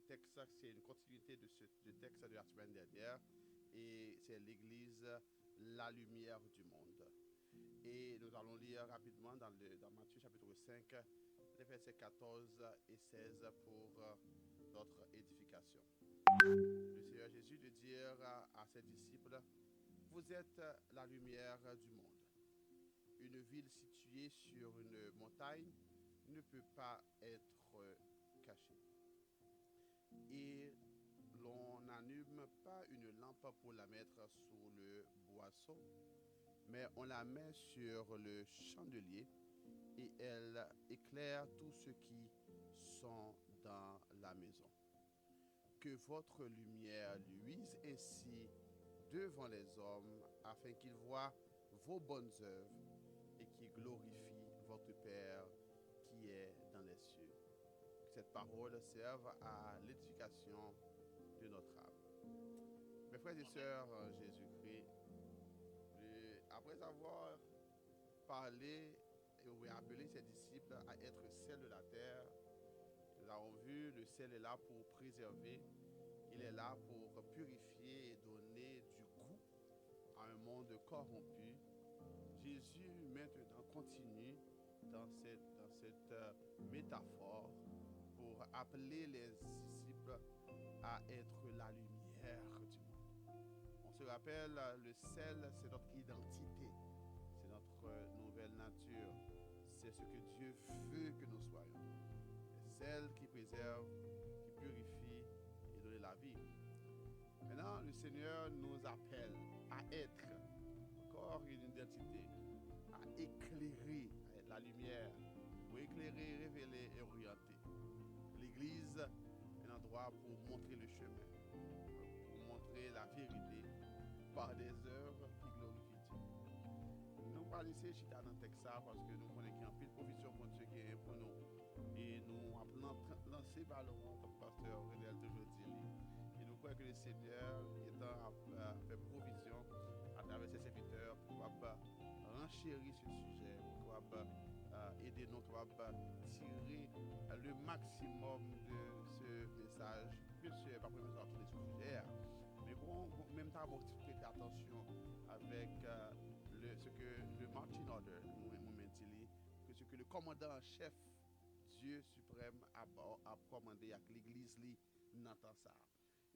texte, c'est une continuité de texte de la semaine dernière et c'est l'Église, la lumière du monde. Et nous allons lire rapidement dans Matthieu chapitre 5, les versets 14 et 16 pour notre édification. Le Seigneur Jésus de dire à ses disciples, vous êtes la lumière du monde. Une ville située sur une montagne ne peut pas être cachée. Et l'on n'allume pas une lampe pour la mettre sous le boisseau, mais on la met sur le chandelier et elle éclaire tous ceux qui sont dans la maison. Que votre lumière luise ainsi devant les hommes afin qu'ils voient vos bonnes œuvres et qu'ils glorifient votre Père qui est dans les cieux. Que cette parole serve à l'édification de notre âme. Mes frères et sœurs en Jésus-Christ, après avoir parlé et appelé ses disciples à être sel de la terre, nous avons vu le sel est là pour préserver, il est là pour purifier et donner du goût à un monde corrompu. Jésus maintenant continue dans cette métaphore pour appeler les disciples à être la lumière du monde. On se rappelle, le sel, c'est notre identité, c'est notre nouvelle nature, c'est ce que Dieu veut que nous soyons. Le sel qui préserve, qui purifie et donne la vie. Maintenant, le Seigneur nous appelle à être encore une identité, à éclairer la lumière, pour éclairer, révéler et orienter. L'Église est un endroit pour montrer le chemin, pour montrer la vérité par des œuvres qui glorifient Dieu. Nous ne pas laisser chita dans le texte parce que nous connaissons qu'il y a une pile de provision pour Dieu qui est pour nous. Et nous avons lancé par le pasteur René toujours dit. Et nous croyons que le Seigneur étant fait provision à travers ses serviteurs pour renchérir ce sujet, pour aider nous à tirer le maximum de ce message. Bien sûr, pas pour sur tous les sujets, mais bon, même temps, pour prêter attention avec ce que le marching order nous dit, que ce que le commandant en chef, Dieu suprême, a commandé à l'église n'entend ça.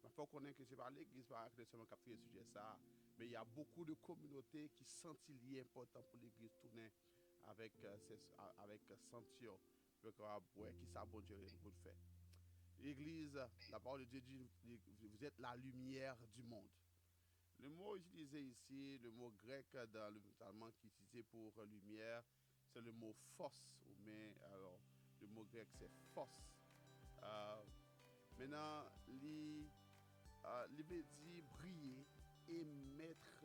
Il faut connaître que ce n'est pas l'église qui seulement capter le sujet ça, mais il y a beaucoup de communautés qui sentent il est important pour l'église tourner avec sentir qui ça bon Dieu pour le faire. L'église, la parole de Dieu dit, vous êtes la lumière du monde. Le mot utilisé ici, le mot grec dans le allemand qui est utilisé pour lumière, c'est le mot phos. Mais alors, le mot grec c'est phos. Maintenant, il veut dire briller, émettre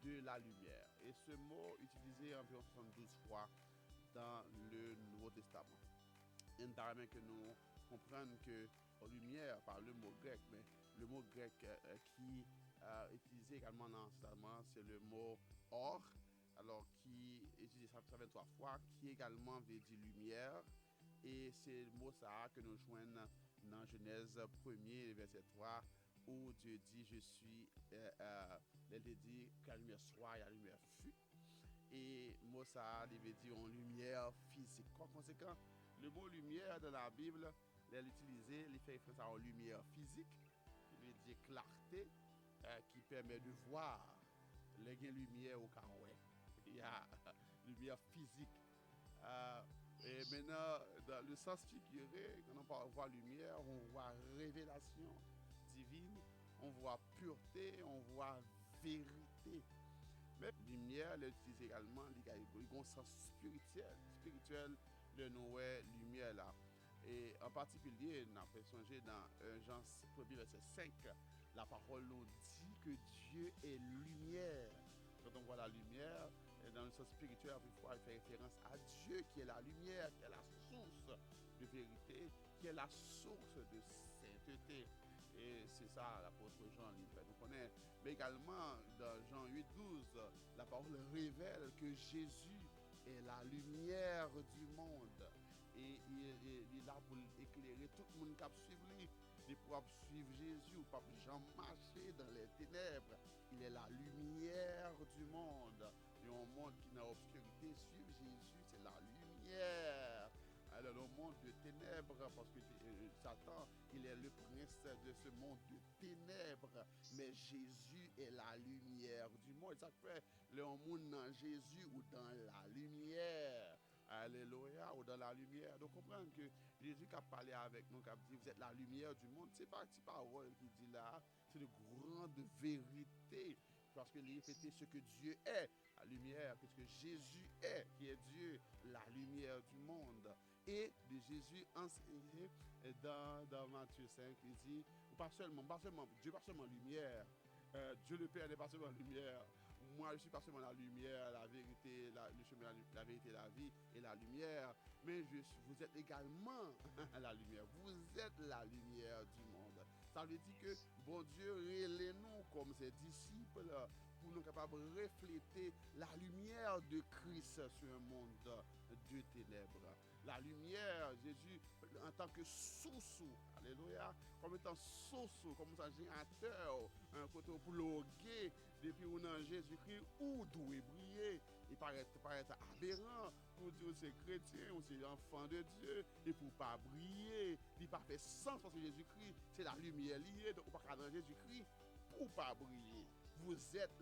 de la lumière. Et ce mot utilisé environ 72 fois dans le Nouveau Testament. Il est que nous comprenions que lumière, par le mot grec, mais le mot grec qui est utilisé également dans le Testament, c'est le mot or, alors qui est utilisé 123 fois, qui également veut dire lumière. Et c'est le mot ça que nous joignons dans Genèse 1er, verset 3, où Dieu dit, je suis, il dit que la lumière soit et la lumière fut. Et le mot ça, il veut dire en lumière physique. En conséquent, le mot lumière dans la Bible, il est utilisé, il fait référence à une lumière physique, il veut dire clarté, qui permet de voir. Les lumière au carreau. Il y a lumière physique. Et maintenant, dans le sens figuré, quand on voit lumière, on voit révélation divine, on voit pureté, on voit vérité. Mais lumière, elle utilise également, il y a un sens spirituel de nos lumière là. Et en particulier, on a songé dans Jean 1er verset 5, la parole nous dit que Dieu est lumière. Quand on voit la lumière, dans le sens spirituel, il fait référence à Dieu qui est la lumière, qui est la source de vérité, qui est la source de sainteté. Et c'est ça, l'apôtre Jean nous connaît. Mais également, dans Jean 8,12, la parole révèle que Jésus est la lumière du monde. Et il est là pour éclairer tout le monde qui suit lui. c'est pour suivre Jésus, ou pas jamais marcher dans les ténèbres. Il est la lumière du monde. Il y a un monde qui est dans l'obscurité. Suivre Jésus, c'est la lumière. Alors, le monde de ténèbres, parce que Satan, il est le prince de ce monde de ténèbres. Mais Jésus est la lumière du monde. Ça fait le monde dans Jésus ou dans la lumière. Alléluia, ou dans la lumière. Donc, comprendre que Jésus qui a parlé avec nous, qui a dit, vous êtes la lumière du monde, c'est pas une petite parole qui dit là, c'est de grande vérité. Parce qu'il répétait ce que Dieu est, la lumière, qu'est-ce que Jésus est, qui est Dieu, la lumière du monde. Et de Jésus enseigné dans Matthieu 5, il dit, pas seulement, Dieu pas seulement lumière, Dieu le Père n'est pas seulement lumière. Moi, je suis pas seulement la lumière, la vérité, le chemin, la vérité, la vie et la lumière, mais vous êtes également la lumière. Vous êtes la lumière du monde. Ça veut dire que bon Dieu relève-nous comme ses disciples pour nous capables de refléter la lumière de Christ sur un monde de ténèbres. La lumière, Jésus, en tant que sous-sous, alléluia, comme étant sous-sous, comme un générateur, un côté pour loguer, depuis où dans Jésus-Christ, où doit briller. Il paraît aberrant pour dire c'est chrétien ou c'est enfant de Dieu, et pour ne pas briller, il n'a pas fait sens parce que Jésus-Christ, c'est la lumière liée, donc on ne peut pas dans Jésus-Christ pour ne pas briller. Vous êtes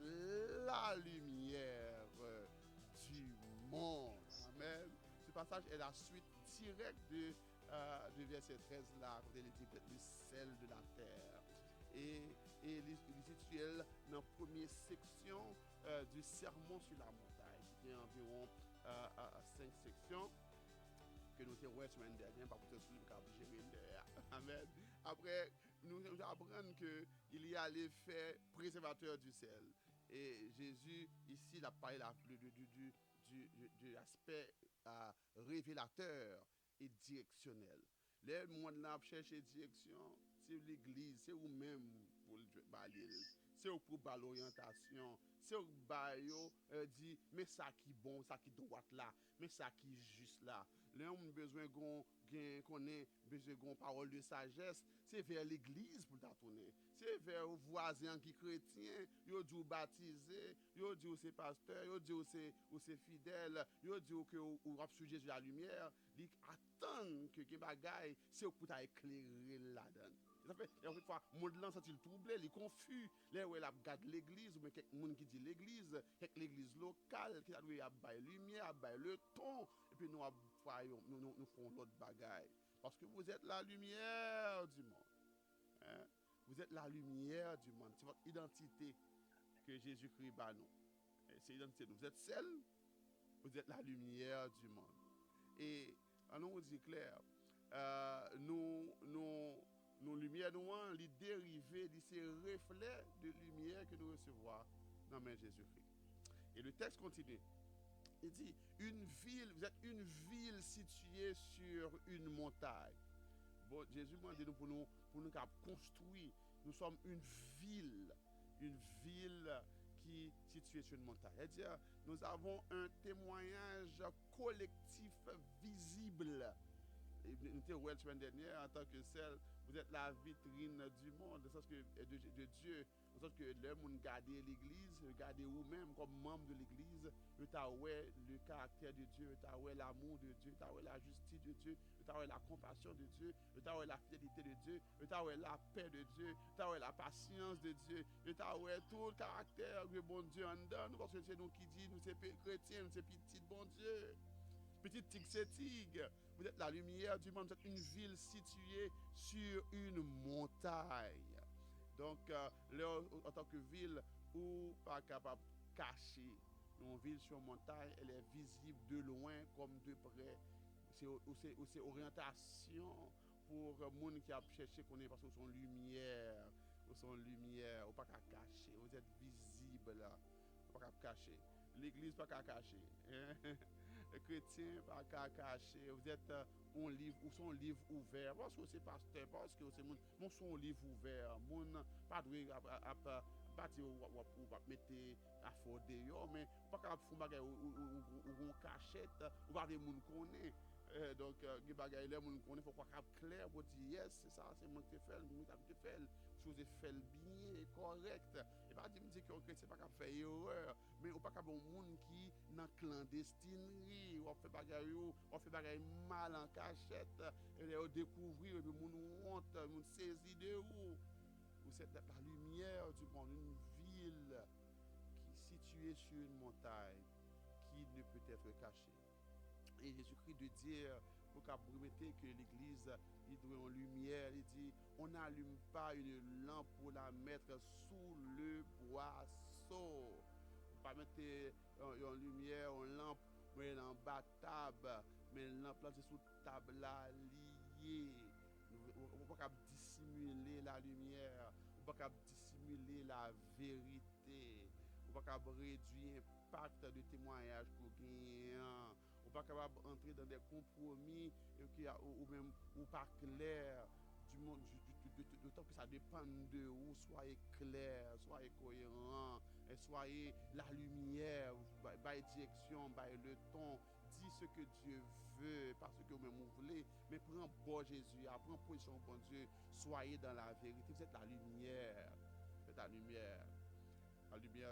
la lumière du monde. Amen. Ce passage est la suite directe de verset 13 là, quand il dit que le sel de la terre. Et il est situé dans la première section du sermon sur la montagne. Il y a environ 5 sections que nous avons la semaine dernière, par contre, nous avons gérer. Amen. Après, nous apprenons qu'il y a l'effet préservateur du sel. Et Jésus, ici, il a parlé de l'aspect révélateur et directionnel. Les gens là chercher direction, c'est l'église, c'est vous-même pour le balayer. C'est pour l'orientation, c'est pour dire mais ça qui bon, ça qui droit là, mais ça qui juste là. Là on a besoin qu'on ait besoin d'une parole de sagesse, c'est vers l'église pour la tourner. C'est vers vos voisins qui chrétiens, yo dit baptisé, yo dit c'est pasteur, yo dit c'est fidèle, yo dit que ou a sujet de la lumière, li attend que bagay c'est pour t'éclairer là-dedans. Ça fait une fois monde là senti le troublé, il confus, là où il a regarde l'église ou mais quelques monde qui dit l'église, quelque l'église locale qui a doit a bail lumière, a bail le ton et puis nous nous font l'autre bagaille parce que vous êtes la lumière du monde. Hein? Vous êtes la lumière du monde. C'est votre identité que Jésus-Christ bat nous. C'est l'identité. Vous êtes celle, vous êtes la lumière du monde. Et on nous dit clair, nos lumières noires, les dérivés de ces reflets de lumière que nous recevons dans le Jésus-Christ. Et le texte continue. Il dit, vous êtes une ville située sur une montagne. Bon, Jésus m'a dit pour nous construire. Nous sommes une ville qui est située sur une montagne. C'est-à-dire, nous avons un témoignage collectif visible. Nous étions la semaine dernière en tant que celle, vous êtes la vitrine du monde, de Dieu. En sorte que le monde garde l'église, regardez vous-même comme membre de l'église, vous avez le caractère de Dieu, vous avez l'amour de Dieu, vous avez la justice de Dieu, vous avez la compassion de Dieu, vous avez la fidélité de Dieu, vous avez la paix de Dieu, vous avez la patience de Dieu, vous avez tout le caractère de bon Dieu en dedans, parce que c'est nous qui disons, nous sommes chrétiens, nous sommes petits bon Dieu. Petite tig, c'est tig. Vous êtes la lumière du monde, vous êtes une ville située sur une montagne. Donc, en tant que ville, ou pas capable de cacher. Une ville sur montagne, elle est visible de loin comme de près. C'est orientation pour les gens qui a cherché qu'on est parce que son lumière, ou pas qu'à cacher. Vous êtes visible là, pas qu'à cacher. L'église pas qu'à cacher. Les chrétiens pas qu'à cacher. Vous êtes un livre ou son livre ouvert parce que c'est pasteur, parce que c'est mon son livre ouvert. Mon pas doué pas dire ou pas mettre à fond dehors mais pas capable faire bagay ou cachette ou pas des monde connaît Donc, il y a des gens qui connaissent, il faut qu'on soit clair pour dire yes, c'est ça, c'est moi qui te fais, moi qui te fais, chose fait bien, correct. Et pas dire que c'est pas qu'à faire erreur, mais on pas qu'à bon monde qui dans clandestinerie, on fait bagaille, on fait bagaille mal en cachette, et on découvrir, et monde honte, monde saisi de où. Vous êtes la lumière du monde, une ville qui est située sur une montagne qui ne peut être cachée. Et Jésus-Christ de dire, pour qu'on promettait que l'Église, il doit en lumière, il dit, on n'allume pas une lampe pour la mettre sous le boisseau. Pas mettre en lumière, une lampe, mais en bas table, mais une lampe là, c'est sous table là, liée. On ne peut pas dissimuler la lumière, on ne peut pas dissimuler la vérité, on ne peut pas réduire l'impact de témoignage pour gagner. On pas capable d'entrer dans des compromis ou même ou pas clair du monde d'autant que ça dépend de vous. Soyez clair, soyez cohérent, et soyez la lumière, by direction, by le ton. Dis ce que Dieu veut, pas ce que vous-même vous voulez, mais prends bon Jésus, prends position bon Dieu, soyez dans la vérité. Vous êtes la lumière, vous êtes la lumière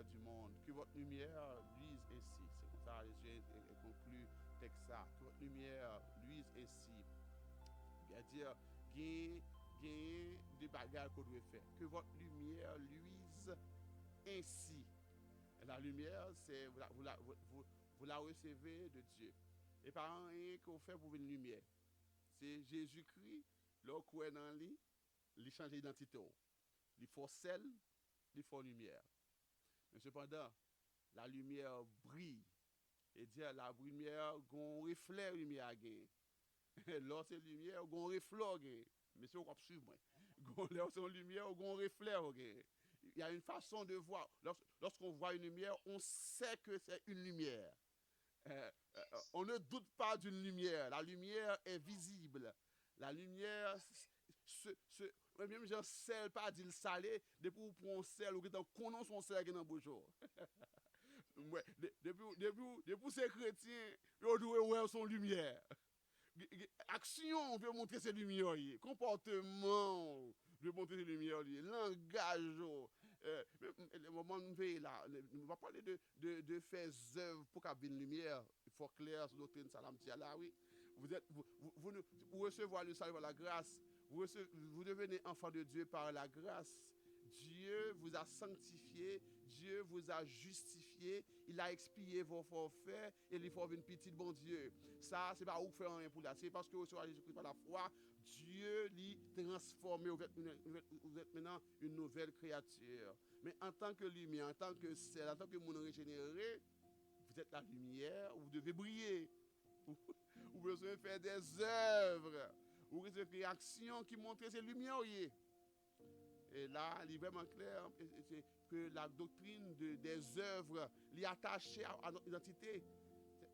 du monde. Que votre lumière luise ainsi. C'est comme ça, j'ai conclu ça. Que votre lumière luise ainsi. C'est-à-dire, gagnez des bagages que vous devez faire. Que votre lumière luise ainsi. La lumière, c'est vous la recevez de Dieu. Et par rien que vous faites pour une lumière. C'est Jésus-Christ, là, où est dans lui, il change d'identité. Il faut sel, il faut lumière. Mais cependant, la lumière brille. Et dire la lumière, on reflète la lumière. Lorsque c'est lumière, on reflète. Mais c'est quoi suivre moi. Lorsque c'est lumière, on reflète. Il y a une façon de voir. Lorsqu'on voit une lumière, on sait que c'est une lumière. On ne doute pas d'une lumière. La lumière est visible. La lumière, même si sel pas dit le salé, depuis qu'on prend sel, ou qu'on a son sel qui est dans le bonjour. Depuis ces chrétiens, ils doivent son lumière. Action veut montrer ses lumières. Comportement veut montrer ses lumières. Langage. Le moment où on va parler de faire œuvres pour qu'il y ait une lumière. Il faut clair sur doctrine salam là, oui. Vous recevez le salut par la grâce. Vous devenez enfant de Dieu par la grâce. Dieu vous a sanctifié, Dieu vous a justifié, il a expié vos forfaits et il faut une petite bon Dieu. Ça, c'est pas vous faire rien pour là, c'est parce que vous êtes Jésus-Christ par la foi, Dieu l'y transformé, vous êtes maintenant une nouvelle créature. Mais en tant que lumière, en tant que sel, en tant que monde régénéré, vous êtes la lumière, vous devez briller. Vous devez faire des œuvres, vous devez faire des actions qui montrent ces lumières. Et là, il est vraiment clair que la doctrine des œuvres est attachée à notre identité.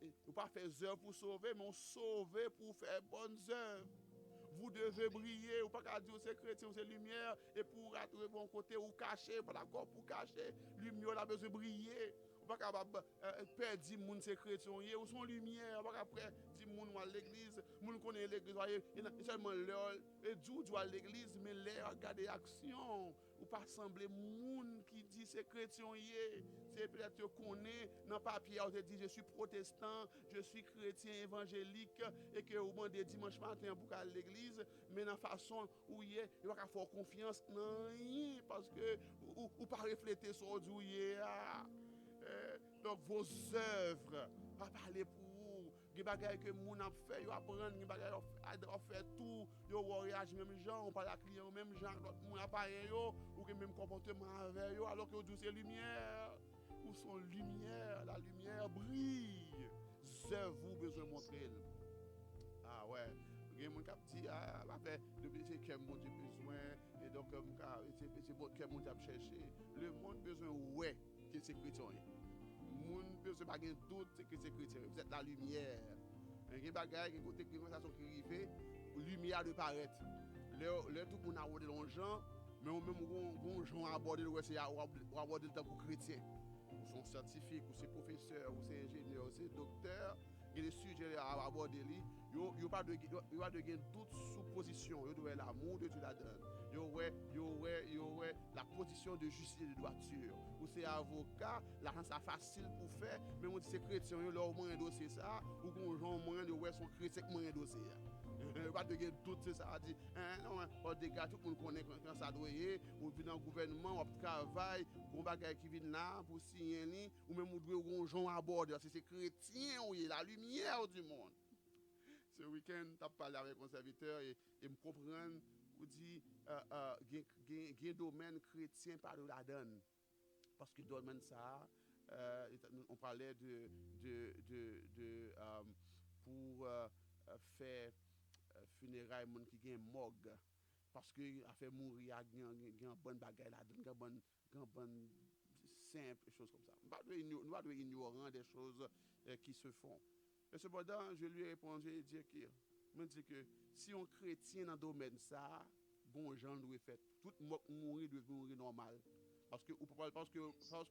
On ne peut pas faire œuvres pour sauver, mais on sauve pour faire bonnes œuvres. Vous devez briller, ou pas dire c'est chrétien, c'est lumière, et pour être de bon côté, ou cacher, pas d'accord pour cacher, lumière a besoin de briller. Ou pas perdre 10 moun c'est chrétien, ou son lumière, ou pas après 10 moun à l'église, moun connaît l'église, seulement l'heure, et Dieu à l'église, mais l'air regarder action, ou pas sembler moun qui dit c'est chrétien, c'est peut-être que connaît dans papier, on te dit je suis protestant, je suis chrétien évangélique, et que vous demandez dimanche matin pour aller à l'église, mais dans la façon où il n'y a pas faire confiance, non, parce que ou pas refléter sur Dieu. Donc vos œuvres, pas parler pour vous. Les bagages que moun a fait, ils apprennent, les bagages ont fait tout, ils réagissent même gens, on parle à client même gens, moun a parlé ou que même comportement avec eux, alors que vous c'est lumière. Où sont lumière, la lumière brille. Œuvres vous besoin de montrer. Ah ouais. Il y a des gens qui disent, c'est que mon Dieu besoin, et donc c'est bon que mon Dieu a cherché. Le monde besoin, ouais, que c'est chrétien. Le monde besoin, pas de doute que c'est chrétien. Vous êtes la lumière. Il y a des bagages, il y a des conversations qui arrivent, lumière de paraître. Le tout le monde a abordé l'enjeu, mais même on gens abordé le temps pour chrétien. Ou sont scientifiques, ou c'est professeurs, ou c'est ingénieurs, ou c'est docteurs. il y a des sujets à aborder, il n'y a pas de doute sous position. Il y a l'amour de Dieu là-dedans. Il y aurait la position de justice et de droiture. Ou c'est avocat, l'argent c'est facile pour faire, mais on dit c'est chrétien, il y a au moins un dossier ça, ou qu'on joue au moins de son chrétien qui a un dossier. Pas de doute, c'est ça. Dit, non, on dégage, tout le monde connaît quand ça doit y être. On vit dans le gouvernement, on travaille, on bagaille qui vient là pour signer, ou même on doit jouer à bord. C'est chrétien, la lumière du monde. Ce week-end, tu as parlé avec mon serviteur et me comprendre, ou dit, il y a un domaine chrétien par la donne. Parce que le domaine ça, on parlait pour faire funérailles monde qui gagne morgue parce que a fait mourir a gagne bonne bagaille là dedans bonne simple choses comme ça. Nous pas ignorant des choses qui se font. Et cependant, je lui ai répondu et dit que me dit que si on chrétien dans domaine ça, bon gens doit faire tout mourir doit mourir normal. Parce que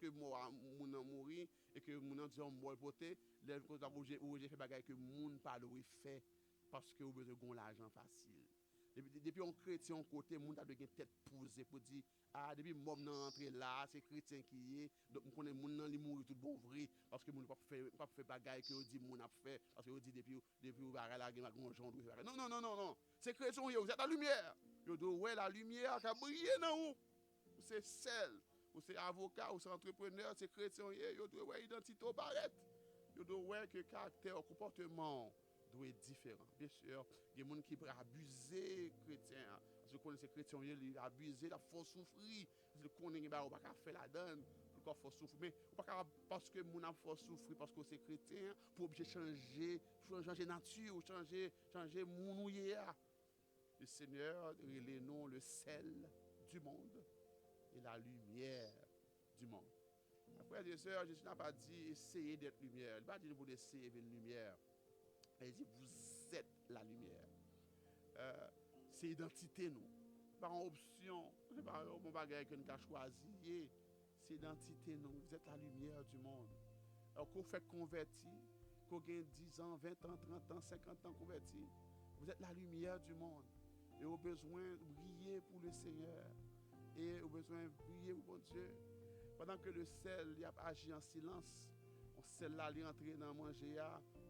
moi mon mourir et que mon dit on mort poté, les cause j'ai fait bagaille que moun pas doit faire parce que vous besoin de l'argent facile. Depuis on chrétien côté moun a de tête posée pour dire ah depuis moi entrer là c'est chrétien qui est donc on connaît moun nan li mourir tout bon vrai parce que moun pas faire bagaille que dit moun a fait parce que on dit depuis ou bagarre la gen gens non c'est chrétien vous êtes la lumière vous doit la lumière qui briller dans vous c'est celle ou c'est avocat ou c'est entrepreneur c'est chrétien vous doit identité au paraître vous doit que caractère comportement doit être différent. Bien sûr, il y a des gens qui peuvent abuser chrétien. Parce que connaissez chrétien, ils abusent, la faut souffrir. Parce que connaissez pas faire la donne, pourquoi faut souffrir. Mais pas parce que mon a faut souffrir parce que c'est chrétien pour obligé changer nature, changer mon hier. Le Seigneur il est non le sel du monde et la lumière du monde. Frères et sœurs, Jésus n'a pas dit essayez d'être lumière. Il n'a pas dit vous essayer d'être lumière. Il dit, vous êtes la lumière. C'est identité, nous. Pas en option. Ce n'est pas un bagage que nous avons choisi. C'est identité, nous. Vous êtes la lumière du monde. Alors, qu'on fait convertir, qu'on gagne 10 ans, 20 ans, 30 ans, 50 ans converti, vous êtes la lumière du monde. Et vous avez besoin de briller pour le Seigneur. Et vous avez besoin de briller pour Dieu. Pendant que le sel il a agi en silence, celle-là, elle est entrée dans manger,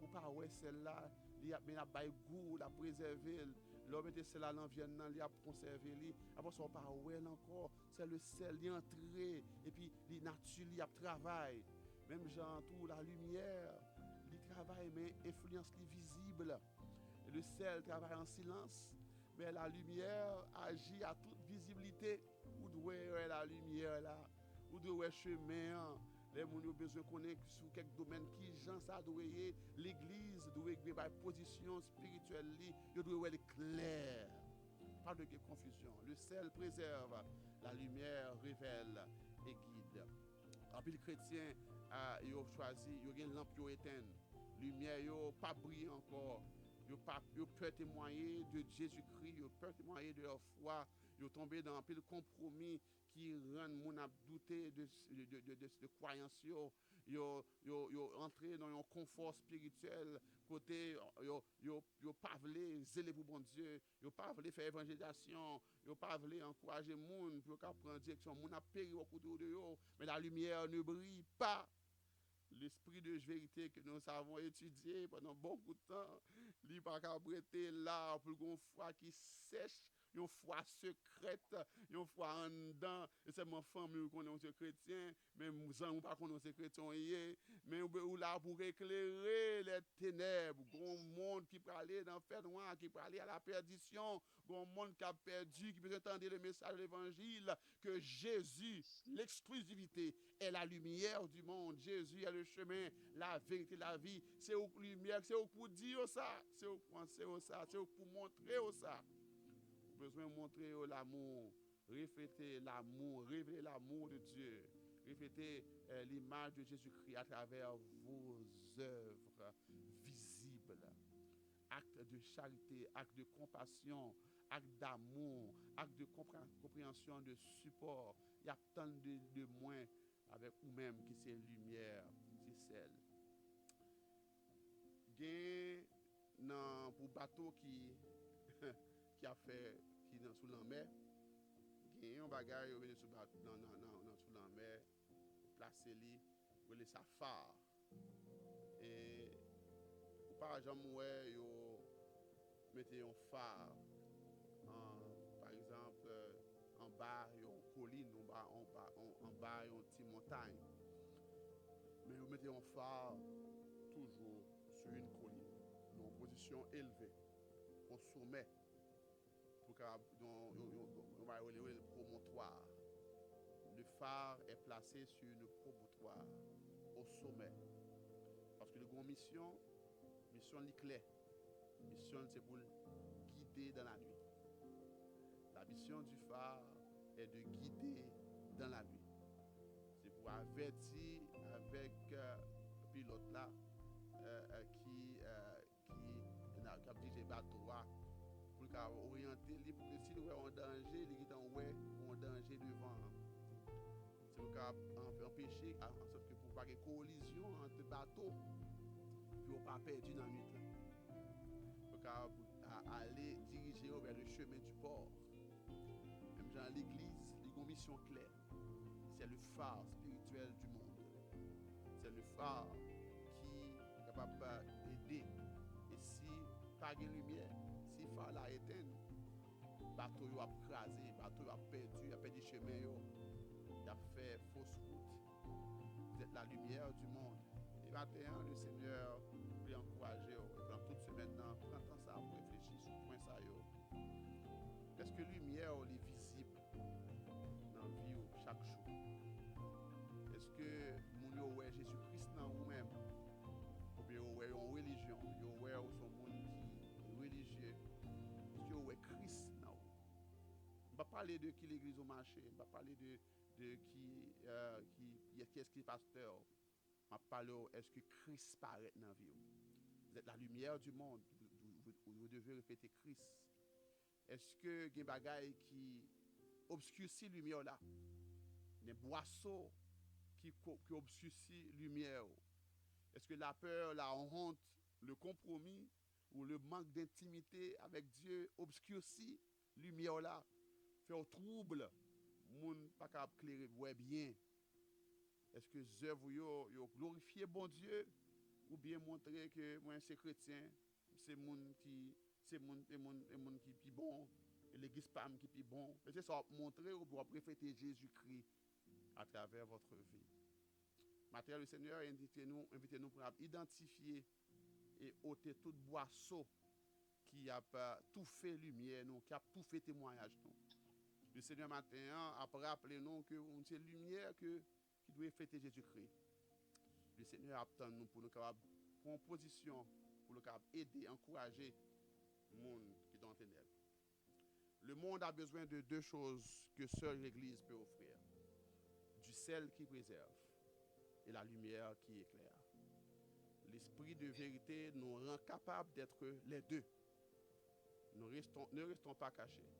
ou pas, ouais, celle-là, il a bail goût, la préserver. L'homme était celle-là, l'environnement, il a conservé. Après, ça, pas, ouais, encore, c'est le sel, il est entré, et puis, il nature, il a travail. Même genre, tout, la lumière, il travaille, mais influence les visible. Le sel travaille en silence, mais la lumière agit à toute visibilité. Où doit la lumière là? Où doit le chemin? Les gens ont besoin de connaître sur quelques domaines qui gens ça doit y l'église doit avoir une position spirituelle il doit être clair. Pas de confusion. Le sel préserve, la lumière révèle et guide. En plus, les chrétiens ils ont choisi, ils ont une lampe éteinte. Lumière yo pas briller encore. Ils peuvent témoigner de Jésus-Christ, ils peuvent témoigner de leur foi, ils sont tombés dans un peu de compromis qui rend mon a douter de croyance yo entré dans un confort spirituel côté yo pas voulu zéler pour bon Dieu yo pas voulu faire évangélisation yo pas voulu encourager monde pour qu'à prendre direction mon a péri autour de yo mais la lumière ne brille pas. L'esprit de vérité que nous avons étudié pendant beaucoup de temps, il n'y a pas qu'à prêter là pour une foi qui sèche, une foi secrète, une foi en dedans. Et c'est ma famille qui est chrétien, mais nous ne pas qu'on est chrétien, mais nous là pour éclairer les ténèbres. Un monde qui peut aller dans le fer noir, qui peut aller à la perdition, un monde qui a perdu, qui peut entendre le message de l'évangile, que Jésus, l'exclusivité, est la lumière du monde. Jésus est le chemin, la vérité, la vie. C'est au lumière, c'est au pour dire ça, c'est au penser ça, c'est au pour montrer ça. Vous avez besoin de montrer l'amour, refléter l'amour, révéler l'amour de Dieu, refléter l'image de Jésus-Christ à travers vos œuvres visibles. Acte de charité, acte de compassion, acte d'amour, acte de compréhension, de support. Il y a tant de moins avec vous-même qui c'est lumière, c'est celle. gen nan pour bateau qui qui a fait qui dans sous la mer, gen un bagage yo venu sous bateau dans sous la mer, placer li, relé sa phare. Et ou par exemple ouais yo mettez un phare par exemple en bas yon colline en bas yon petite montagne. Mais vous mettez un phare toujours sur une colline, dans une position élevée, au sommet, pour qu'on va relever le promontoire. Le phare est placé sur une promontoire, au sommet. Parce que le grand mission l'éclair. Mission c'est pour guider dans la nuit. La mission du phare est de guider dans la nuit. C'est pour avertir avec le pilote là qui a dirigé le bateau pour orienter lui pour que si nous avons un danger, il est en danger devant. C'est pour empêcher en sorte que pour pas qu'il y ait collision entre bateaux puis on pas perdu dans la nuit là. Pour aller diriger vers le chemin du port. Même dans l'église, il y a une mission claire. C'est le phare spirituel du monde. C'est le phare qui est capable d'aider. Et si pas de lumière, si le phare est éteint, le bateau a crasé, le bateau a perdu chemin, il a fait fausse route. Vous êtes la lumière du monde. Et maintenant, le Seigneur peut encourager, pendant toute semaine, prends temps ça pour réfléchir sur le point ça. Est-ce que lumière est visible dans la vie chaque jour? Est-ce que mon yo ouais Jésus-Christ dans vous-même? Ou bien ouais une religion, yo ouais son monde qui religieux? Est-ce que ouais Christ dans vous? On va parler de qui l'église au marché, on va parler de qui est-ce qui est pasteur. On va parler est-ce que Christ paraît dans la vie? Vous êtes la lumière du monde, vous devez répéter Christ. Est-ce que il y a des bagailles qui obscurcissent la lumière là? Des boissons qui obscurcissent la lumière? Est-ce que la peur, la honte, le compromis ou le manque d'intimité avec Dieu obscurcit la lumière là? Fait au trouble, moun pas capable clairer ouais bien. Est-ce que les œuvres yo glorifier bon Dieu ou bien montrer que moi c'est chrétien, c'est moun qui qui bon, et l'église PAM qui est bon. C'est ça montrer ou pour préféter Jésus-Christ à travers votre vie. Maintenant, le Seigneur invitez-nous pour identifier et ôter toute boisson qui a tout fait lumière, qui a tout fait témoignage. Le Seigneur matin a rappelé nous que c'est lumière qui doit fêter Jésus-Christ. Le Seigneur attend nous pour nous capables prendre position, pour nous capables aider, encourager le monde qui est dans les ténèbres. Le monde a besoin de deux choses que seule l'Église peut offrir. Du sel qui préserve et la lumière qui éclaire. L'esprit de vérité nous rend capables d'être les deux. Ne restons pas cachés.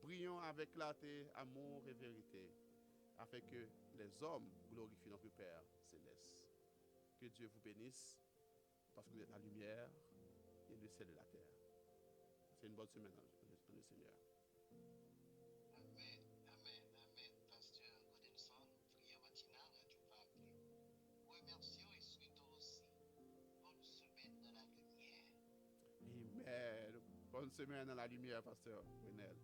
Brillons avec clarté, amour et vérité, afin que les hommes glorifient notre Père céleste. Que Dieu vous bénisse, parce que vous êtes la lumière et le sel de la terre. C'est une bonne semaine dans le Seigneur. Amen, amen, amen. Pasteur Godinson, prière matinale, tu vas appeler. Remercions et souhaitons aussi bonne semaine dans la lumière. Amen. Bonne semaine dans la lumière, Pasteur Renel.